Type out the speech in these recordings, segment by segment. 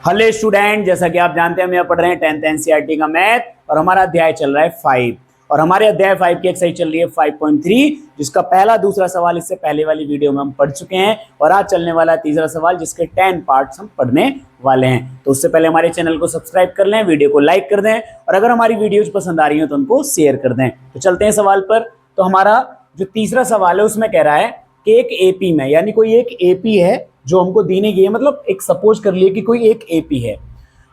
Hello student, जैसा कि आप जानते हैं हम यहाँ पढ़ रहे हैं 10th एनसीईआरटी का मैथ और हमारा अध्याय चल रहा है 5 और हमारे अध्याय 5 की एक्सरसाइज चल रही है 5.3 जिसका पहला दूसरा सवाल इससे पहले वाली वीडियो में हम पढ़ चुके हैं और आज चलने वाला है तीसरा सवाल जिसके 10 पार्ट्स हम पढ़ने वाले हैं। तो उससे पहले हमारे चैनल को सब्सक्राइब कर लें, वीडियो को लाइक कर दें और अगर हमारी वीडियोज पसंद आ रही हो तो उनको शेयर कर दें। तो चलते हैं सवाल पर। तो हमारा जो तीसरा सवाल है उसमें कह रहा है कि एक एपी में, यानी कोई एक एपी है जो हमको देने की है, मतलब एक सपोज कर लिए कि कोई एक एपी है,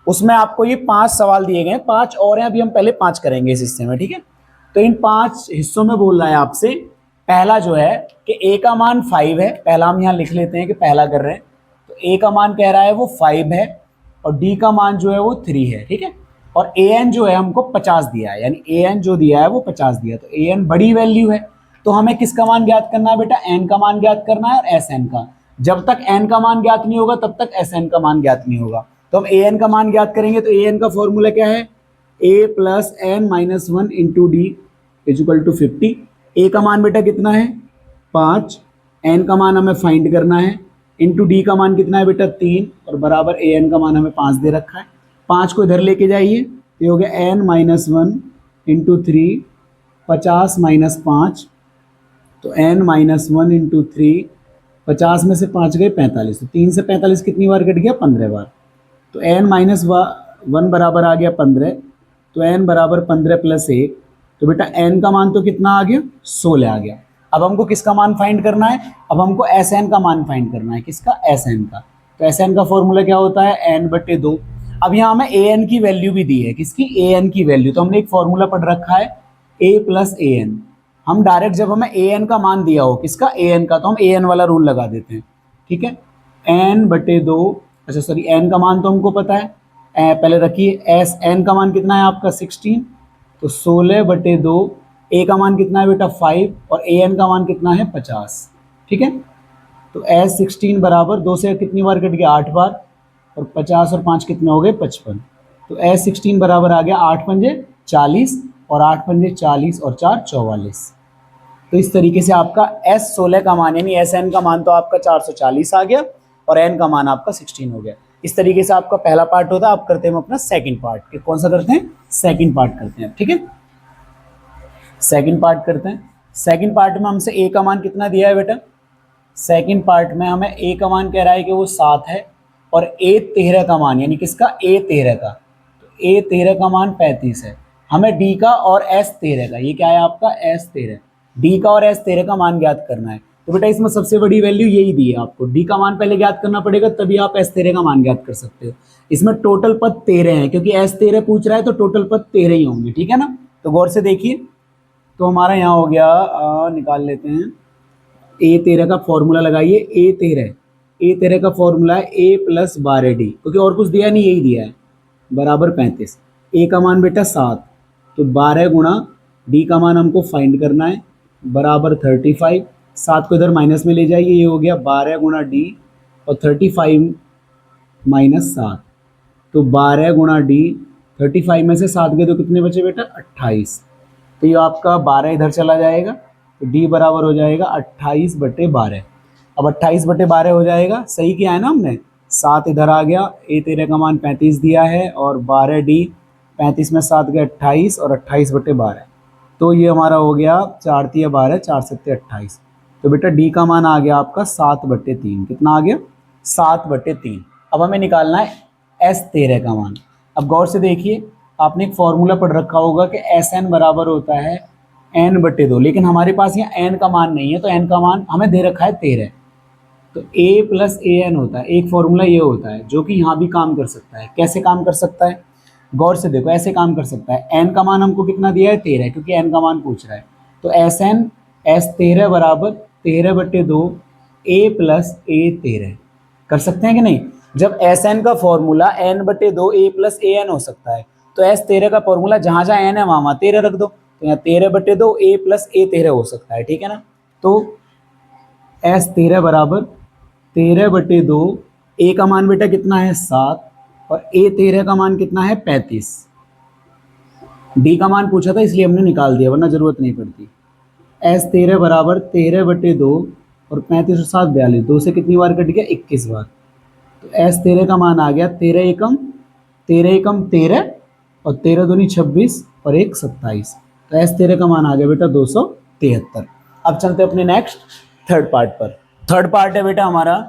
उसमें आपको ये 5 सवाल दिए गए हैं, 5 और हैं, अभी हम पहले 5 करेंगे इस हिस्से में, ठीक है। तो इन 5 हिस्सों में बोल रहा है आपसे, पहला जो है कि ए का मान 5 है, पहला हम यहाँ लिख लेते हैं कि पहला कर रहे हैं। तो ए का मान कह रहा है वो 5 है और डी का मान जो है वो 3 है, ठीक है। और ए एन जो है हमको 50 दिया है, यानी ए एन जो दिया है वो 50 दिया, तो ए एन बड़ी वैल्यू है। तो हमें किसका मान ज्ञात करना है बेटा? एन का मान ज्ञात करना है और एस एन का। जब तक एन का मान ज्ञात नहीं होगा तब तक एस एन का मान ज्ञात नहीं होगा। तो हम ए एन का मान ज्ञात करेंगे, तो ए एन का फॉर्मूला क्या है? A plus n minus 1 into d equal to 50। A का मान बेटा कितना है? 5। एन का मान हमें फाइंड करना है, इंटू डी का मान कितना है बेटा? 3 और बराबर ए एन का मान हमें 5 दे रखा है। 5 को इधर लेके जाइए तो ये हो गया एन माइनस 1 इंटू 3, 50 माइनस 5, तो एन माइनस 1 इंटू 3, 50 में से 5 गए 45, तो 3 से 45 कितनी बार कट गया? 15 बार। तो एन माइनस 1 बराबर आ गया 15, तो एन बराबर 15 प्लस 1, तो बेटा एन का मान तो कितना आ गया? 16 आ गया। अब हमको किसका मान फाइंड करना है? अब हमको एस एन का मान फाइंड करना है। किसका? एस एन का। तो एस एन का फॉर्मूला क्या होता है? एन बटे 2। अब यहाँ हमें ए एन की वैल्यू भी दी है। किसकी? ए एन की वैल्यू। तो हमने एक फॉर्मूला पढ़ रखा है ए प्लस ए एन। हम डायरेक्ट जब हमें ए एन का मान दिया हो, किसका? ए एन का, तो हम ए एन वाला रूल लगा देते हैं, ठीक है। एन बटे 2, अच्छा सॉरी, एन का मान तो हमको पता है, पहले रखिए एस एन का मान कितना है आपका? 16, तो 16 बटे 2। ए का मान कितना है बेटा? 5 और ए एन का मान कितना है? 50, ठीक है। तो एस 16 बराबर 2 से कितनी बार कट गया? 8 बार, और 50 और 5 कितने हो गए? 55। तो एस 16 बराबर आ गया 8 पंजे 40 और 8 पंजे 40 और 4 44। तो इस तरीके से आपका एस 16 का मान, यानी एस एन का मान तो आपका 440 आ गया और एन का मान आपका 16 हो गया। इस तरीके से आपका पहला पार्ट होता है। आप करते हैं अपना सेकंड पार्ट। कौन सा करते हैं? सेकंड पार्ट करते हैं, ठीक है। सेकंड पार्ट करते हैं। सेकंड पार्ट में हमसे ए का मान कितना दिया है बेटा? सेकंड पार्ट में हमें ए का मान कह रहा है कि वो 7 है और ए 13 का मान, यानी किसका? ए 13 का, तो ए 13 का मान 35 है। हमें डी का और एस 13 का, ये क्या है आपका? एस 13, डी का और एस 13 का मान ज्ञात करना है। तो बेटा इसमें सबसे बड़ी वैल्यू यही दी है आपको, डी का मान पहले ज्ञात करना पड़ेगा तभी आप एस 13 का मान ज्ञात कर सकते हो। इसमें टोटल पद 13 है क्योंकि एस 13 पूछ रहा है तो टोटल पद 13 ही होंगे, ठीक है ना। तो गौर से देखिए, तो हमारा यहाँ हो गया, निकाल लेते हैं। ए 13 का फॉर्मूला लगाइए। ए 13 का फॉर्मूला है ए प्लस 12 डी, क्योंकि और कुछ दिया नहीं, यही दिया है, बराबर 35। ए का मान बेटा 7, तो 12 गुणा डी का मान हमको फाइंड करना है, बराबर 35। 7 को इधर माइनस में ले जाइए, ये हो गया 12 गुणा डी और 35 माइनस 7, तो 12 गुणा डी, 35 में से 7 गए तो कितने बचे बेटा? 28। तो ये आपका 12 इधर चला जाएगा, तो डी बराबर हो जाएगा 28 बटे 12। अब 28 बटे 12 हो जाएगा, सही किया है ना हमने। 7 इधर आ गया, ए 13 का मान 35 दिया है और 12 डी, 35 में 7 गए 28 और 28 बटे 12, तो ये हमारा हो गया 4 तिया 12, 4 सत्ते 28। तो बेटा डी का मान आ गया आपका 7 बटे 3। कितना आ गया? 7 बटे 3। अब हमें निकालना है एस 13 का मान। अब गौर से देखिए, आपने एक फॉर्मूला पढ़ रखा होगा कि एस एन बराबर होता है एन बटे 2, लेकिन हमारे पास यहाँ एन का मान नहीं है, तो एन का मान हमें दे रखा है 13, तो ए प्लस ए एन होता है। एक फॉर्मूला ये होता है जो कि यहाँ भी काम कर सकता है। कैसे काम कर सकता है? गौर से देखो, ऐसे काम कर सकता है। एन का मान हमको कितना दिया है? 13, क्योंकि एन का मान पूछ रहा है। तो एस एन एस 13 बराबर 13 बटे 2 ए प्लस ए 13 कर सकते हैं कि नहीं? जब एस एन का फॉर्मूला एन बटे 2 ए प्लस ए एन हो सकता है, तो एस 13 का फॉर्मूला जहाँ जहाँ एन है वहाँ 13 रख दो, तो यहाँ 13 बटे 2 ए प्लस ए 13 हो सकता है, ठीक है ना। तो एस 13 बराबर 13 बटे 2, ए का मान बेटा कितना है? 7 और ए 13 का मान कितना है? 35। डी का मान पूछा था इसलिए हमने निकाल दिया, वरना जरूरत नहीं पड़ती। एस 13 बराबर 13 बटे 2 और 35 और 7 42, 2 से कितनी बार कट गया? 21 बार। तो S13 का मान आ गया 13 और 13 दूनी 26 और 1 27। तो S13 का मान आ गया बेटा 273। अब चलते अपने नेक्स्ट थर्ड पार्ट पर। थर्ड पार्ट है बेटा हमारा,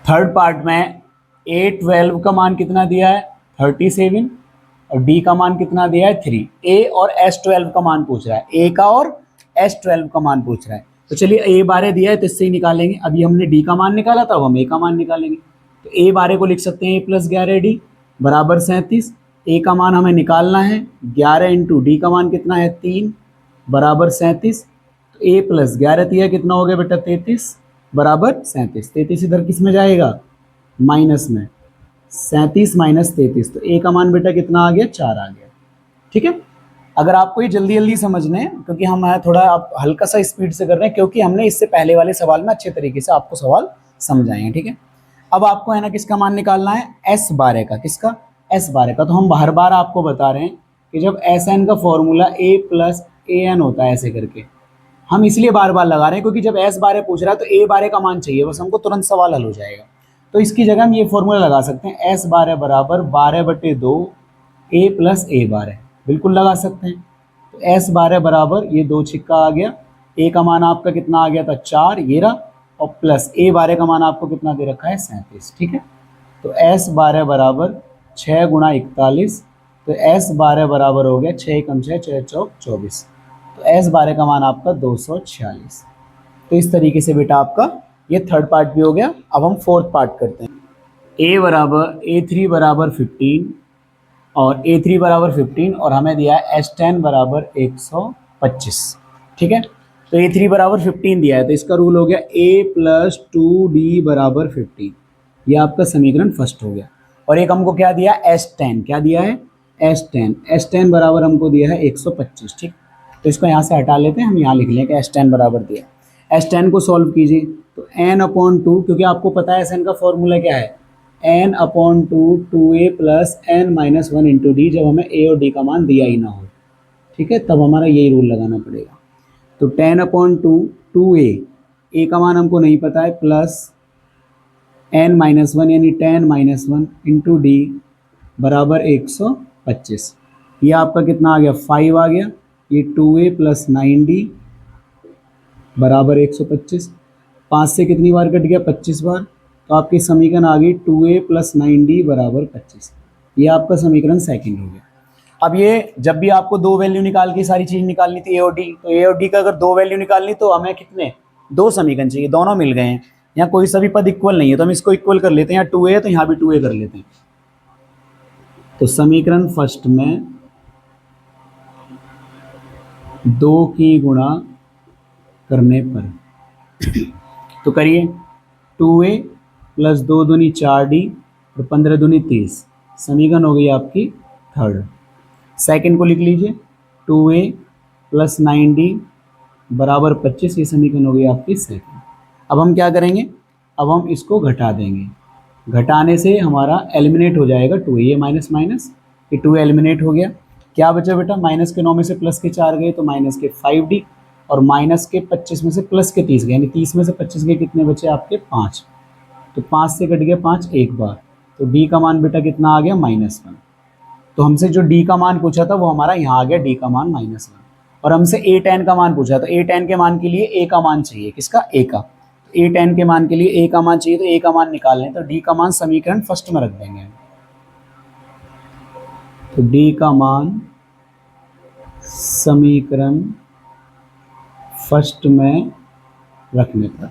थर्ड पार्ट में A12 का मान कितना दिया है 37 और D का मान कितना दिया है 3। A और S12 का मान पूछ रहा है, A का और S12 का मान पूछ रहा है। तो चलिए A12 दिया है तो इससे ही निकालेंगे। अभी हमने D का मान निकाला था, अब हम A का मान निकालेंगे। तो A12 को लिख सकते हैं A + 11D बराबर 37। A का मान हमें निकालना है 11 इंटू D का मान कितना है 3 बराबर 37। तो A + 11 दिया कितना हो गया बेटा 33 बराबर 37। 33 इधर किस में जाएगा माइनस में, 37 माइनस 33। तो A का मान बेटा कितना आ गया 4 आ गया। ठीक है, अगर आपको ये जल्दी जल्दी समझना है क्योंकि हम थोड़ा आप हल्का सा स्पीड से कर रहे हैं क्योंकि हमने इससे पहले वाले सवाल में अच्छे तरीके से आपको सवाल समझाए हैं। ठीक है, अब आपको है ना किसका मान निकालना है S12 का। किसका S12 का। तो हम हर बार आपको बता रहे हैं कि जब Sn का फॉर्मूला A + AN होता है ऐसे करके, हम इसलिए बार बार लगा रहे हैं क्योंकि जब S12 पूछ रहा है तो A12 का मान चाहिए, बस हमको तुरंत सवाल हल हो जाएगा। तो इसकी जगह हम ये फॉर्मूला लगा सकते हैं S12 बराबर 12/2 A + A12, बिल्कुल लगा सकते हैं। तो S12 बराबर ये 2 छिक्का आ गया, A का मान आपका कितना आ गया था 4 ये रहा, और प्लस A12 का मान आपको कितना दे रखा है 37। ठीक है, तो S12 बराबर 6 × 41। तो S12 बराबर हो गया 6 × 6 6 चौक 24। तो S12 का मान आपका 246। तो इस तरीके से बेटा आपका ये थर्ड पार्ट भी हो गया। अब हम फोर्थ पार्ट करते हैं। A3 बराबर 15 और A3 बराबर 15 और हमें दिया है S10 बराबर 125। ठीक है, तो A3 बराबर 15 दिया है तो इसका रूल हो गया A + 2D बराबर 15। ये आपका समीकरण फर्स्ट हो गया। और एक हमको क्या दिया S10, क्या दिया है S10 बराबर हमको दिया है 125। ठीक, तो इसको यहाँ से हटा लेते हैं, हम यहाँ लिख लें कि S10 बराबर दिया। S10 को सॉल्व कीजिए तो n/2, क्योंकि आपको पता है Sn का फॉर्मूला क्या है n/2 2a + n-1 into D, जब हमें a और d का मान दिया ही ना हो। ठीक है, तब हमारा यही रूल लगाना पड़ेगा। तो 10/2 2a का मान हमको नहीं पता है प्लस n-1 यानी 10-1 इंटू डी बराबर 125। ये आपका कितना आ गया 5 आ गया। ये 2a + 9d बराबर 125। 5 से कितनी बार कट गया 25 बार। तो आपकी समीकरण आ गई 2a + 9d बराबर 25। ये आपका समीकरण सेकंड हो गया। अब ये जब भी आपको दो वैल्यू निकाल के सारी चीज निकालनी थी a और d, तो a और d का अगर दो वैल्यू निकालनी तो हमें कितने 2 समीकरण चाहिए, दोनों मिल गए हैं। यहाँ कोई सा भी पद इक्वल नहीं है तो हम इसको इक्वल कर लेते हैं। यहाँ 2a है तो यहाँ भी 2a कर लेते हैं। तो समीकरण फर्स्ट में 2 की गुणा करने पर तो करिए 2a + 2 दूनी 4d और 15 दूनी 30। समीकरण हो गई आपकी थर्ड। सेकंड को लिख लीजिए 2a + 9d बराबर 25। ये समीकरण हो गई आपकी सेकंड। अब हम क्या करेंगे, अब हम इसको घटा देंगे। घटाने से हमारा एलिमिनेट हो जाएगा 2a, ये माइनस माइनस ये 2a एलिमिनेट हो गया। क्या बचा बेटा माइनस के 9 में से प्लस के 4 गए तो माइनस के 5d, और माइनस के 25 में से प्लस के 30 गए, यानी 30 में से 25 गए कितने बचे आपके 5। तो 5 से कट गया 5 एक बार। तो d का मान बेटा कितना आ गया -1। तो हमसे जो d का मान पूछा था वो हमारा यहाँ आ गया d का मान -1। और हमसे a10 का मान पूछा, तो a10 के मान के लिए a का मान चाहिए, किसका a का। तो a10 के मान के लिए a का मान चाहिए तो a का मान निकाल लें। तो d का मान समीकरण फर्स्ट में रख देंगे। तो d का मान समीकरण फर्स्ट में रखने पर,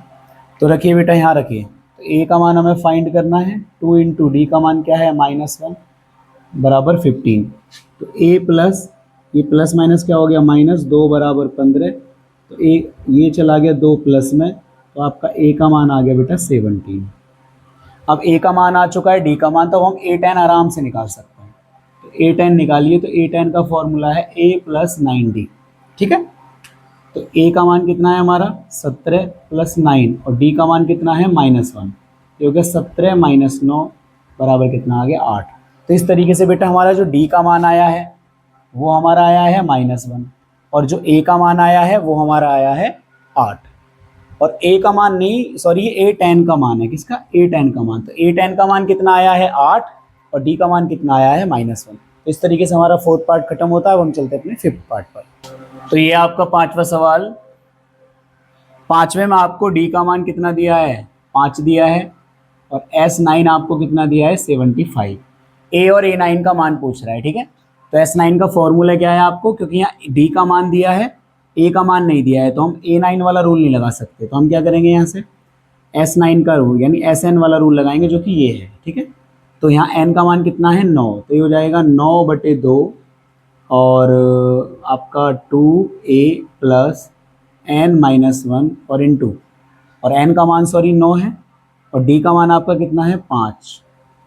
तो रखिए बेटा यहाँ रखिए। तो a का मान हमें फाइंड करना है, 2 इंटू डी का मान क्या है -1 बराबर 15। तो a प्लस ये प्लस माइनस क्या हो गया -2 बराबर 15। तो ये चला गया 2 प्लस में, तो आपका a का मान आ गया बेटा 17। अब a का मान आ चुका है, d का मान, तो हम a10 आराम से निकाल सकते हैं। तो a10 निकालिए। तो a10 का फॉर्मूला है a + 9d। ठीक है, तो a का मान कितना है हमारा 17 + 9 और d का मान कितना है -1। ये हो गया 17 - 9 बराबर कितना आ गया 8। तो इस तरीके से बेटा हमारा जो d का मान आया है वो हमारा आया है -1 और जो a का मान आया है वो हमारा आया है 8। और a का मान नहीं, सॉरी ये a tan का मान है, किसका, a tan का मान। तो a tan का मान कितना आया है 8 और d का मान कितना आया है -1। तो इस तरीके से हमारा फोर्थ पार्ट खत्म होता है। अब हम चलते हैं अपने फिफ्थ पार्ट पर। तो ये आपका पांचवा सवाल। पांचवें में आपको d का मान कितना दिया है, 5 दिया है और S9 आपको कितना दिया है 75। a और A9 का मान पूछ रहा है, ठीक है। तो S9 का फॉर्मूला क्या है आपको, क्योंकि यहाँ d का मान दिया है, a का मान नहीं दिया है, तो हम A9 वाला रूल नहीं लगा सकते। तो हम क्या करेंगे, यहाँ से S9 का रूल यानी SN वाला रूल लगाएंगे, जो कि ये है, ठीक है। तो यहाँ n का मान कितना है 9, तो ये हो जाएगा 9/2 और आपका 2a प्लस n-1 और इंटू, और n का मान सॉरी 9 है और d का मान आपका कितना है 5।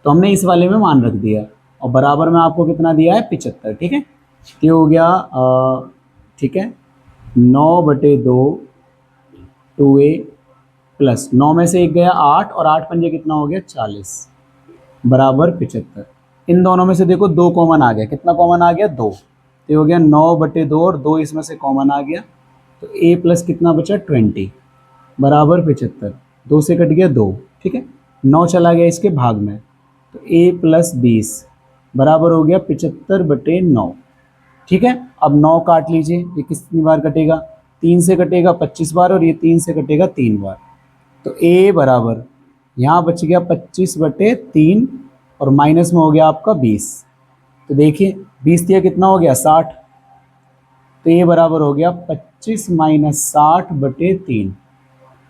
तो हमने इस वाले में मान रख दिया और बराबर में आपको कितना दिया है 75, ठीक है। ये हो गया ठीक है 9/2 2a प्लस 9 में से 1 गया 8 और 8 पंजे कितना हो गया 40 बराबर 75। इन दोनों में से देखो 2 कॉमन आ गया, कितना कॉमन आ गया 2, तो हो गया 9/2 और 2 इसमें से कॉमन आ गया, तो a प्लस कितना बचा 20 बराबर 75। 2 से कट गया 2, ठीक है। 9 चला गया इसके भाग में, तो a प्लस 20 बराबर हो गया 75/9, ठीक है। अब 9 काट लीजिए, ये कितनी बार कटेगा, 3 से कटेगा 25 बार और ये 3 से कटेगा 3 बार। तो a बराबर यहाँ बच गया 25/3 और माइनस में हो गया आपका 20। तो देखिए 20 दिया कितना हो गया 60, तो ये बराबर हो गया 25 - 60/3।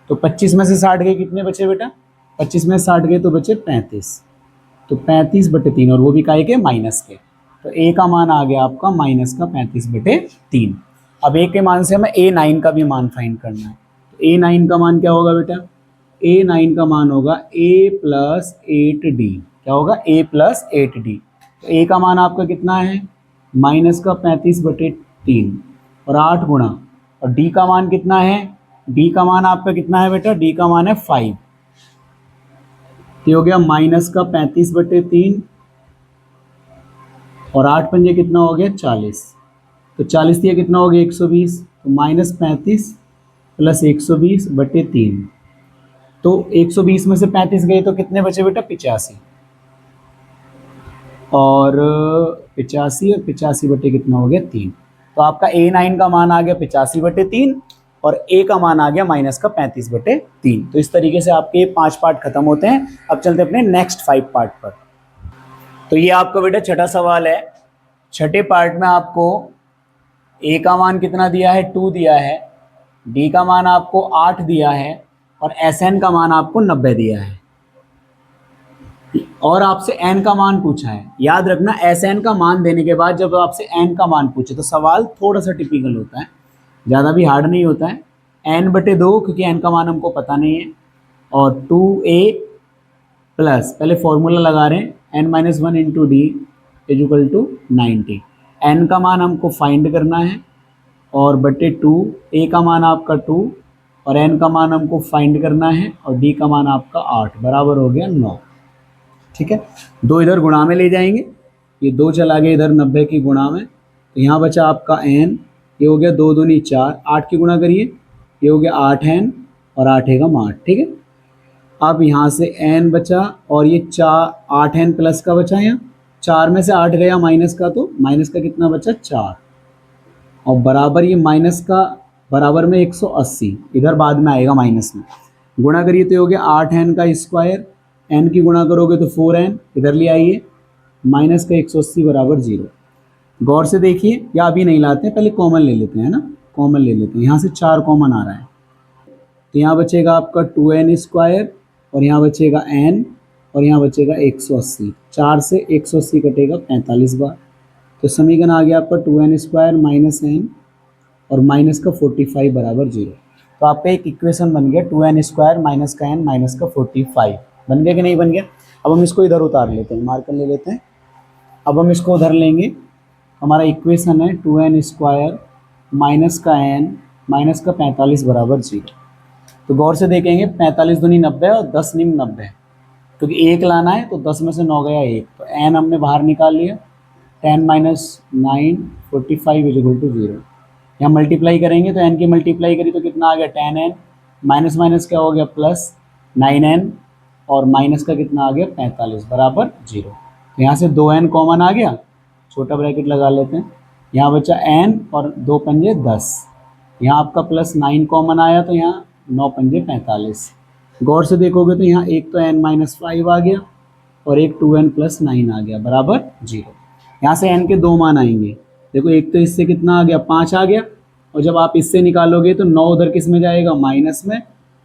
तो 25 में से 60 गए कितने बचे बेटा, 25 में 60 गए तो बचे 35, तो 35/3 और वो भी काहे के माइनस के। तो a का मान आ गया आपका -35/3। अब a के मान से हमें A9 का भी मान फाइंड करना है। तो A9 का मान क्या होगा बेटा, A9 का मान होगा a प्लस 8d, क्या होगा a प्लस 8d। तो a का मान आपका कितना है -35/3 और 8 गुणा, और d का मान कितना है, d का मान आपका कितना है बेटा, d का मान है 5, तो हो गया -35/3 और 8 पंजे कितना हो गया 40, तो 40 दिया कितना हो गया 120, तो -35 प्लस 120/3। तो 120 में से 35 गए तो कितने बचे बेटा 85, और 85 और 85 बटे कितना हो गया 3। तो आपका A9 का मान आ गया 85/3 और A का मान आ गया -35/3। तो इस तरीके से आपके 5 पार्ट खत्म होते हैं। अब चलते हैं अपने नेक्स्ट 5 पार्ट पर। तो ये आपका बेटा छठा सवाल है। छठे पार्ट में आपको A का मान कितना दिया है 2 दिया है, D का मान आपको 8 दिया है और SN का मान आपको 90 दिया है और आपसे n का मान पूछा है। याद रखना SN का मान देने के बाद जब आपसे n का मान पूछे तो सवाल थोड़ा सा टिपिकल होता है, ज़्यादा भी हार्ड नहीं होता है। n/2 क्योंकि n का मान हमको पता नहीं है, और 2a प्लस पहले फॉर्मूला लगा रहे हैं n-1 into D equal to 90। n का मान हमको फाइंड करना है और बटे 2, a का मान आपका 2 और n का मान हमको फाइंड करना है और d का मान आपका 8 बराबर हो गया 9, ठीक है। 2 इधर गुणा में ले जाएंगे, ये 2 चला गया इधर 90 की गुणा में, तो यहाँ बचा आपका n, ये हो गया 2 दूनी 4, 8 की गुणा करिए, ये हो गया 8n और 8 एकम 8, ठीक है। अब यहाँ से n बचा और ये 8n प्लस का बचा, यहाँ 4 में से 8 गया माइनस का, तो माइनस का कितना बचा 4 और बराबर ये माइनस का बराबर में 180, इधर बाद में आएगा माइनस में, गुणा करिए तो हो गया 8n का स्क्वायर, n की गुणा करोगे तो 4n, इधर ले आइए माइनस का 180 बराबर 0। गौर से देखिए, या अभी नहीं लाते हैं, पहले कॉमन ले लेते हैं ना, कॉमन ले लेते हैं। यहाँ से 4 कॉमन आ रहा है, तो यहाँ बचेगा आपका 2n स्क्वायर और यहाँ बचेगा n और यहाँ बचेगा 180। 4 से 180 कटेगा 45 बार, तो समीकरण आ गया आपका 2n स्क्वायर माइनस n और माइनस का 45 बराबर 0। तो आपका एक इक्वेशन बन गया 2n स्क्वायर माइनस का n माइनस का 45। बन गया कि नहीं बन गया। अब हम इसको इधर उतार लेते हैं, मार्कर ले लेते हैं। अब हम इसको उधर लेंगे, हमारा इक्वेशन है 2n स्क्वायर माइनस का n माइनस का 45 बराबर 0। तो गौर से देखेंगे 45 दूनी 90 और 10 निम 90, क्योंकि 1 लाना है तो 10 में से 9 गया 1, तो n हमने बाहर निकाल लिया, 10 - 9 45 = 0। यहाँ मल्टीप्लाई करेंगे तो n की मल्टीप्लाई करी तो कितना आ गया 10n माइनस माइनस क्या हो गया प्लस 9n, और माइनस का कितना आ गया 45 बराबर 0। तो यहाँ से 2n कॉमन आ गया, छोटा ब्रैकेट लगा लेते हैं, यहाँ बचा n और 2 पंजे 10, यहाँ आपका प्लस 9 कॉमन आया तो यहाँ 9 पंजे 45। गौर से देखोगे तो यहाँ एक तो n-5 आ गया और एक 2n + 9 आ गया बराबर 0। यहाँ से n के दो मान आएंगे, देखो एक तो इससे कितना आ गया 5 आ गया, और जब आप इससे निकालोगे तो 9 उधर किस में जाएगा माइनस में,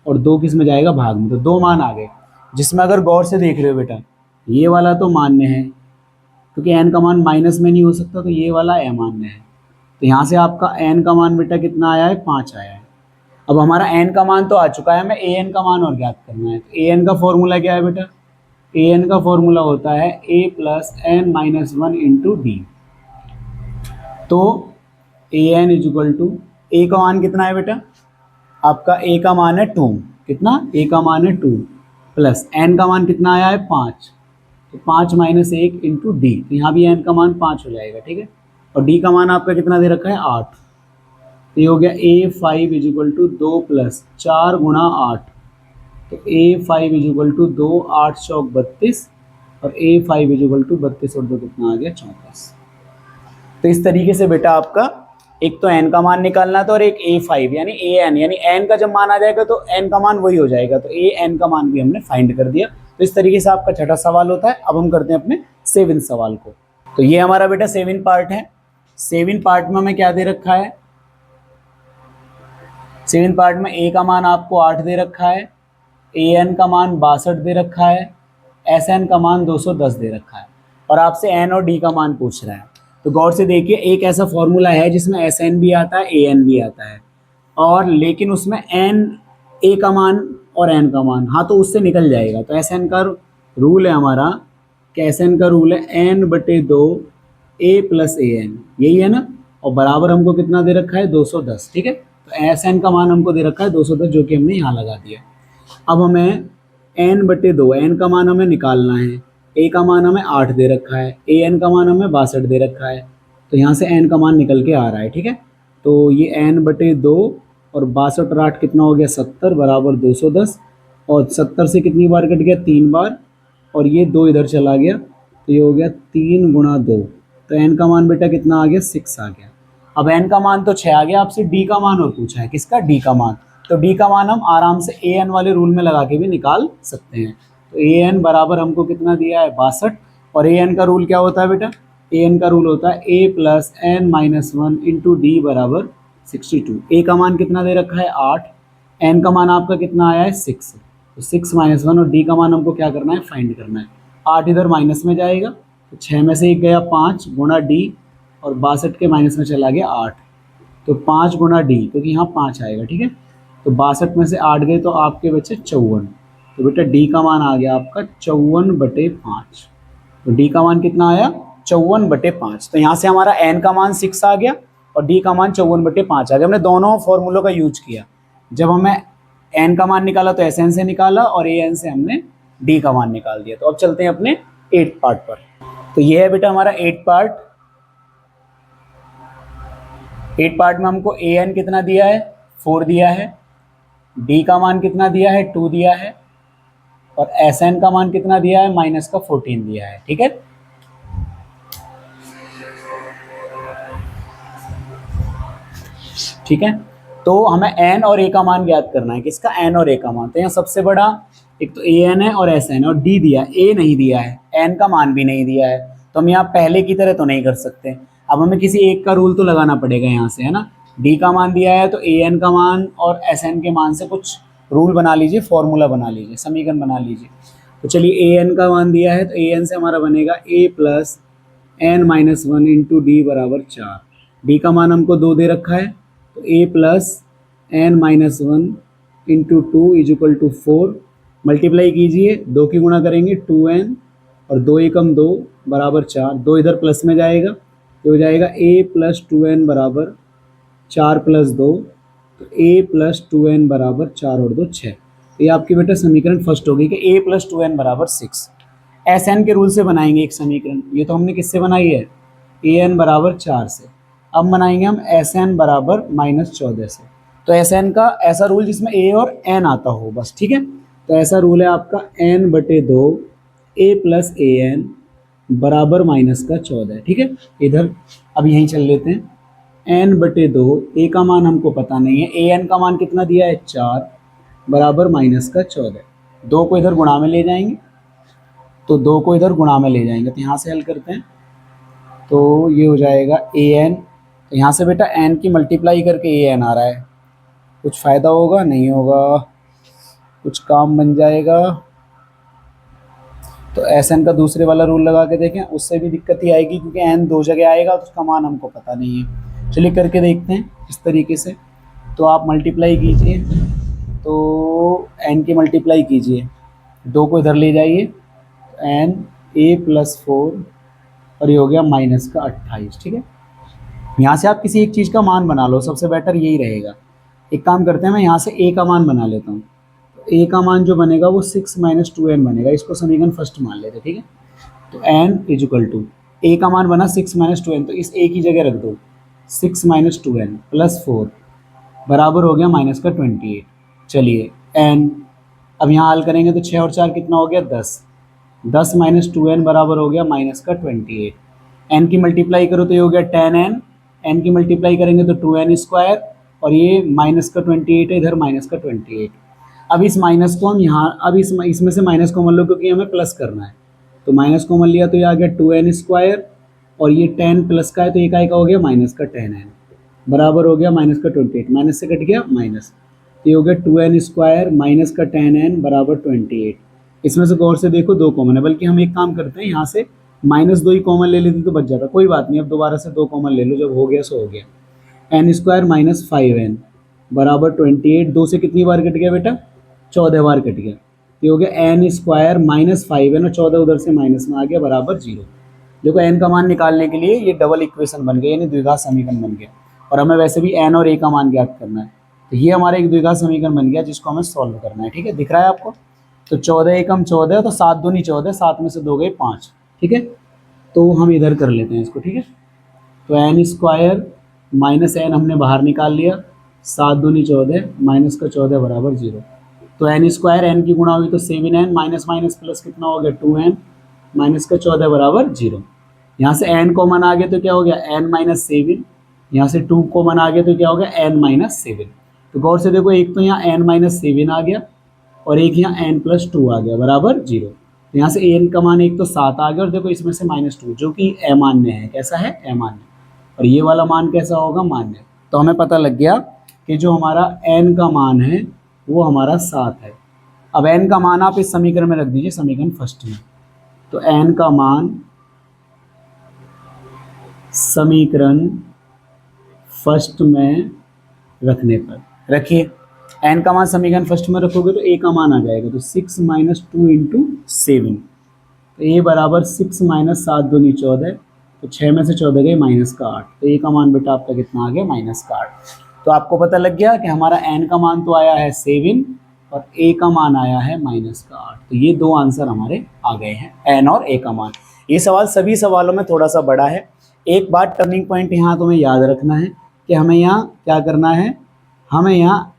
और 2 किस में जाएगा भाग में, तो 2 मान आ गए। जिसमें अगर गौर से देख रहे हो बेटा ये वाला तो मान्य है, क्योंकि n का मान माइनस में नहीं हो सकता, तो ये वाला अमान्य है। तो यहाँ से आपका n का मान बेटा कितना आया है 5 आया है। अब हमारा n का मान तो आ चुका है, हमें an का मान और ज्ञात करना है। तो an का फॉर्मूला क्या है बेटा, an का फॉर्मूला होता है a + n-1 × d। तो an = a का मान कितना है बेटा, आपका a का मान है 2, कितना a का मान है 2, प्लस n का मान कितना आया है 5, तो 5 - 1 × d, तो यहाँ भी n का मान 5 हो जाएगा, ठीक है। और d का मान आपका कितना दे रखा है 8, तो ये हो गया a5 = 2 + 4 × 8, तो a5 = 2, 8 चौक 32, और a5 = 32 और 2 कितना आ गया 34। तो इस तरीके से बेटा आपका एक तो n का मान निकालना था और एक a5 यानी an, यानी n का जब मान आ जाएगा तो n का मान वही हो जाएगा, तो an का मान भी हमने फाइंड कर दिया। तो इस तरीके से आपका छठा सवाल होता है। अब हम करते हैं अपने 7 सवाल को। तो ये हमारा बेटा 7 पार्ट है। 7 पार्ट में हमें क्या दे रखा है, 7 पार्ट में a का मान आपको 8 दे रखा है, an का मान 62 दे रखा है, sn का मान 210 दे रखा है, और आपसे n और d का मान पूछ रहा है। तो गौर से देखिए एक ऐसा फॉर्मूला है जिसमें sn भी आता है an भी आता है, और लेकिन उसमें n a का मान और n का मान, हाँ तो उससे निकल जाएगा। तो sn का रूल है हमारा कि sn का रूल है n/2 a + an, यही है ना, और बराबर हमको कितना दे रखा है 210, ठीक है। तो sn का मान हमको दे रखा है 210, जो कि हमने यहाँ लगा दिया। अब हमें n/2, n का मान हमें निकालना है, a का मान हमें 8 दे रखा है, an का मान हमें 62 दे रखा है, तो यहाँ से n का मान निकल के आ रहा है, ठीक है। तो ये n/2 और 62 और 8 कितना हो गया 70 बराबर 210, और 70 से कितनी बार कट गया 3 बार, और ये 2 इधर चला गया, तो ये हो गया 3 × 2, तो n का मान बेटा कितना आ गया 6 आ गया। अब n का मान तो 6 आ गया, आपसे d का मान और पूछा है, किसका d का मान। तो d का मान हम आराम से an वाले रूल में लगा के भी निकाल सकते हैं। तो an बराबर हमको कितना दिया है 62, और an का रूल क्या होता है बेटा, an का रूल होता है a + n-1 × d बराबर 62। a का मान कितना दे रखा है 8, n का मान आपका कितना आया है 6, तो 6 - 1, और d का मान हमको क्या करना है फाइंड करना है। 8 इधर माइनस में जाएगा, तो 6 में से 1 गया 5 × d, और 62 के माइनस में चला गया 8, तो 5 × d, क्योंकि यहाँ 5 आएगा, ठीक है। तो 62 में से 8 गए तो आपके बचे 54, तो बेटा d का मान आ गया आपका 54/5। तो d का मान कितना आया 54/5। तो यहाँ से हमारा n का मान 6 आ गया और d का मान 54/5 आ गया। हमने दोनों फॉर्मूलों का यूज किया। जब हमें n का मान निकाला तो sn से निकाला, और an से हमने d का मान निकाल दिया। तो अब चलते हैं अपने 8 पार्ट पर। तो ये है बेटा हमारा 8 पार्ट। 8 पार्ट में हमको an कितना दिया है 4 दिया है, d का मान कितना दिया है 2 दिया है, और sn का मान कितना दिया है -14 दिया है, ठीक है। ठीक है, तो हमें n और a का मान ज्ञात करना है। किसका n और a का मान। तो यहाँ सबसे बड़ा एक तो an है और sn है, और d दिया है, a नहीं दिया है, n का मान भी नहीं दिया है, तो हम यहाँ पहले की तरह तो नहीं कर सकते। अब हमें किसी एक का रूल तो लगाना पड़ेगा यहाँ से, है ना। d का मान दिया है तो an का मान और sn के मान से कुछ रूल बना लीजिए, फॉर्मूला बना लीजिए, समीकरण बना लीजिए। तो चलिए an का मान दिया है तो an से हमारा बनेगा a + n-1 × d बराबर 4। d का मान हमको 2 दे रखा है, तो a + n-1 × 2 = 4। मल्टीप्लाई कीजिए, 2 की गुणा करेंगे 2n, और 2 एकम 2 बराबर 4, 2 इधर प्लस में जाएगा, तो हो जाएगा a + 2n बराबर 4 + 2, तो a + 2n बराबर 4 और 2 6। तो ये आपकी बेटा समीकरण फर्स्ट होगी कि a + 2n बराबर 6। sn के रूल से बनाएंगे एक समीकरण। ये तो हमने किससे बनाई है an बराबर 4 से। अब बनाएंगे हम sn बराबर -14 से। तो Sn का ऐसा रूल जिसमें a और n आता हो बस, ठीक है। तो ऐसा रूल है आपका n/2 a plus A N बराबर -14, ठीक है। इधर अब यहीं चल लेते हैं। n/2 a का मान हमको पता नहीं है, a n का मान कितना दिया है 4 बराबर -14। 2 को इधर गुणा में ले जाएंगे, तो 2 को इधर गुणा में ले जाएंगे, तो यहाँ से हल करते हैं। तो ये हो जाएगा an, तो यहाँ से बेटा n की मल्टीप्लाई करके an आ रहा है। कुछ फ़ायदा होगा नहीं होगा, कुछ काम बन जाएगा। तो Sn का दूसरे वाला रूल लगा के देखें, उससे भी दिक्कत ही आएगी क्योंकि n 2 जगह आएगा तो उसका मान हमको पता नहीं है। चलिए करके देखते हैं इस तरीके से। तो आप मल्टीप्लाई कीजिए, तो n की मल्टीप्लाई कीजिए, 2 को इधर ले जाइए, n a + 4 और ये हो गया -28, ठीक है। यहाँ से आप किसी एक चीज़ का मान बना लो, सबसे बेटर यही रहेगा। एक काम करते हैं, मैं यहाँ से a का मान बना लेता हूँ। तो a का मान जो बनेगा वो 6 - 2n बनेगा, इसको समीकरण फर्स्ट मान लेते हैं, ठीक है। तो n = a का मान बना 6 - 2n, तो इस a की जगह रख दो 6 - 2n + 4 बराबर हो गया -28। चलिए n अब यहाँ हल करेंगे तो 6 और 4 कितना हो गया 10, 10 - 2n बराबर हो गया -28। n की मल्टीप्लाई करो तो ये हो गया 10n, n की मल्टीप्लाई करेंगे तो 2n² और ये -28 है, इधर -28। अब इस माइनस को हम यहाँ, अब इसमें से माइनस कॉमन लो क्योंकि हमें प्लस करना है, तो माइनस कॉमन लिया तो ये आ गया 2n² और ये 10 प्लस का है तो ये का हो गया -10n बराबर हो गया -28, माइनस से कट गया माइनस, तो ये हो गया 2n² -10n बराबर 28। इसमें से गौर से देखो 2 कॉमन है, बल्कि हम एक काम करते हैं, यहाँ से -2 ही कॉमन ले लेते तो बच जाता, कोई बात नहीं, अब दोबारा से 2 कॉमन ले लो, जब हो गया सो हो गया। n² - 5n बराबर 28, 2 से कितनी बार कट गया बेटा 14 बार कट गया, ये हो गया n² - 5n और 14 उधर से माइनस में आ गया बराबर 0। देखो n का मान निकालने के लिए ये डबल इक्वेशन बन गई, यानी द्विघात समीकरण बन गया, और हमें वैसे भी n और a का मान ज्ञात करना है, तो ये हमारा एक द्विघात समीकरण बन गया जिसको हमें सॉल्व करना है, ठीक है। दिख रहा है आपको? तो 14 एकम 14, तो 7 दूनी 14, 7 में से 2 गए 5, ठीक है। तो हम इधर कर लेते हैं इसको, ठीक है। तो n² - n हमने बाहर निकाल लिया, 7 दूनी 14, माइनस का 14 बराबर 0। तो n² n की गुणा हुई तो 7n, माइनस माइनस प्लस कितना हो गया 2n, माइनस का 14 बराबर 0। यहाँ से n कॉमन आ गया तो क्या हो गया n - 7, यहाँ से 2 कॉमन आ गया तो क्या हो गया n - 7। तो गौर से देखो, एक तो यहाँ n - 7 आ गया और एक यहाँ n + 2 आ गया बराबर 0। तो यहाँ से n का मान एक तो 7 आ गया और देखो इसमें से -2 जो कि अमान्य है, कैसा है अमान्य, और ये वाला मान कैसा होगा मान्य। तो हमें पता लग गया कि जो हमारा n का मान है वो हमारा 7 है। अब n का मान आप इस समीकरण में रख दीजिए, समीकरण फर्स्ट में। तो n का मान समीकरण फर्स्ट में रखने पर रखिए, n का मान समीकरण फर्स्ट में रखोगे तो a का मान आ जाएगा, तो 6 - 2 × 7, तो a बराबर 6 - 7 दूनी 14, तो 6 में से 14 गए -8, तो a का मान बेटा आपका कितना आ गया -8। तो आपको पता लग गया कि हमारा n का मान तो आया है 7 और a का मान आया है -8। तो ये 2 आंसर हमारे आ गए हैं, n और a का मान। ये सवाल सभी सवालों में थोड़ा सा बड़ा है। एक बात टर्निंग पॉइंट यहाँ तुम्हें याद रखना है कि हमें यहाँ क्या करना है, हमें यहाँ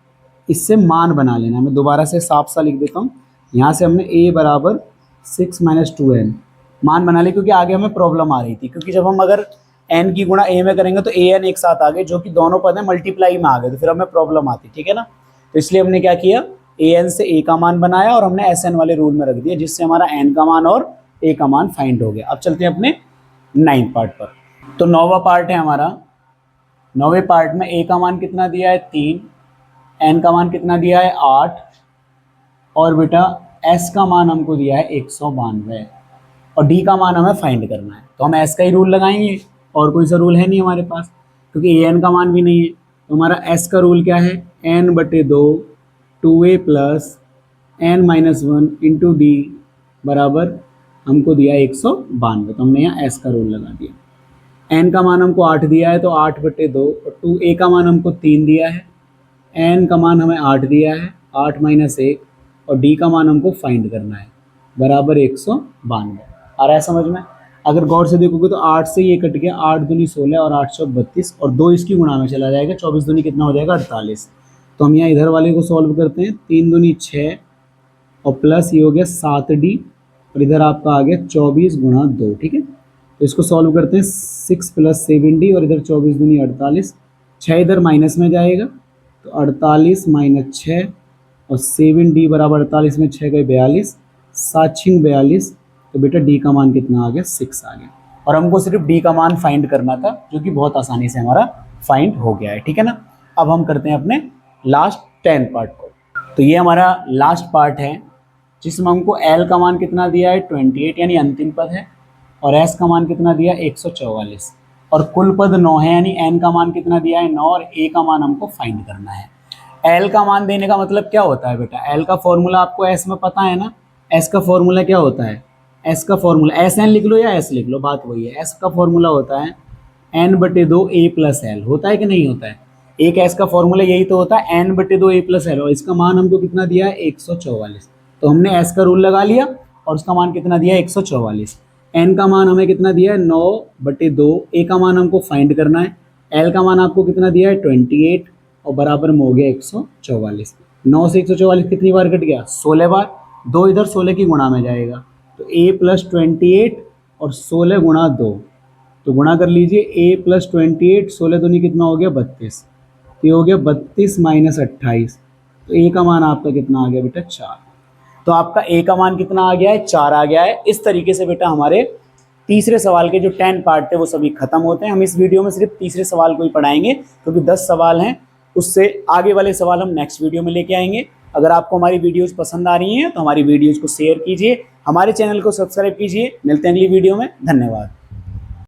इससे मान बना लेना है। मैं दोबारा से साफ सा लिख देता हूँ, यहाँ से हमने a बराबर 6 - 2n मान बना लिया, क्योंकि आगे हमें प्रॉब्लम आ रही थी, क्योंकि जब हम अगर n की गुणा a में करेंगे तो an एक साथ आ गए, जो कि दोनों पद हैं मल्टीप्लाई में आ गए, तो फिर हमें प्रॉब्लम आती, ठीक है ना। तो इसलिए हमने क्या किया, an से a का मान बनाया और हमने Sn वाले रूल में रख दिया, जिससे हमारा n का मान और a का मान फाइंड हो गया। अब चलते हैं अपने 9th पार्ट पर। तो 9वां पार्ट है हमारा। 9वें पार्ट में a का मान कितना दिया है 3, n का मान कितना दिया है 8 और बेटा s का मान हमको दिया है 192 और d का मान हमें फाइंड करना है। तो हम s का ही रूल लगाएंगे, और कोई सा रूल है नहीं हमारे पास, क्योंकि an का मान भी नहीं है। तो हमारा s का रूल क्या है, n/2 2a + n - 1 × d बराबर हमको दिया 192, तो हमने यहाँ s का रूल लगा दिया। n का मान हमको 8 दिया है तो 8/2 और 2a का मान हमको 3 दिया है, n का मान हमें 8 दिया है, 8 - 1 और d का मान हमको फाइंड करना है बराबर 192। आ रहा है समझ में? अगर गौर से देखोगे तो 8 से ये कट गया, 8 दूनी 16 और 8 चौक 32 और 2 इसकी गुणा में चला जाएगा, 24 दूनी कितना हो जाएगा 48। तो हम यहाँ इधर वाले को सॉल्व करते हैं, 3 दूनी 6 और प्लस ये हो गया 7D और इधर आपका आ गया 24 गुणा 2, ठीक है। तो इसको सॉल्व करते हैं, 6 + 7D और इधर 24 दूनी 48, 6 इधर माइनस में जाएगा तो 48 - 6 और 7D बराबर 48 में 6 गए 42, 7 × 42, तो बेटा D का मान कितना आ गया, 6 आ गया। और हमको सिर्फ D का मान फाइंड करना था, जो कि बहुत आसानी से हमारा फाइंड हो गया है, ठीक है ना। अब हम करते हैं अपने लास्ट 10 पार्ट को। तो ये हमारा लास्ट पार्ट है जिसमें हमको L का मान कितना दिया है 28 यानी अंतिम पद है, और S का मान कितना दिया है 144, और कुल पद 9 है यानी N का मान कितना दिया है 9, और A का मान हमको फाइंड करना है। L का मान देने का मतलब क्या होता है बेटा, L का फॉर्मूला आपको S में पता है ना। S का फॉर्मूला क्या होता है, S का फॉर्मूला SN लिख लो या S लिख लो, बात वही है। S का फॉर्मूला होता है N/2 A + L, होता है कि नहीं होता है। एक S का फॉर्मूला यही तो होता है N/2 A + L, और इसका मान हमको कितना दिया है 144। तो हमने S का रूल लगा लिया और उसका मान कितना दिया है 144। N का मान हमें कितना दिया है 9/2, A का मान हमको फाइंड करना है, L का मान आपको कितना दिया है 28 और बराबर में हो गया 144। 9 से 144 कितनी बार कट गया, 16 बार, 2 इधर 16 की गुणा में जाएगा, तो A + 28 और 16 गुणा 2, तो गुणा कर लीजिए, A + 28, 16 दूनी कितना हो गया 32, तो ये हो गया 32 - 28, तो A का मान आपका कितना आ गया बेटा 4। तो आपका A का मान कितना आ गया है 4 आ गया है। इस तरीके से बेटा हमारे तीसरे सवाल के जो 10 पार्ट थे वो सभी खत्म होते हैं। हम इस वीडियो में सिर्फ तीसरे सवाल को ही पढ़ाएंगे क्योंकि 10 सवाल हैं, उससे आगे वाले सवाल हम नेक्स्ट वीडियो में लेके आएंगे। अगर आपको हमारी वीडियोस पसंद आ रही हैं तो हमारी वीडियोस को शेयर कीजिए, हमारे चैनल को सब्सक्राइब कीजिए। मिलते हैं अगली वीडियो में, धन्यवाद।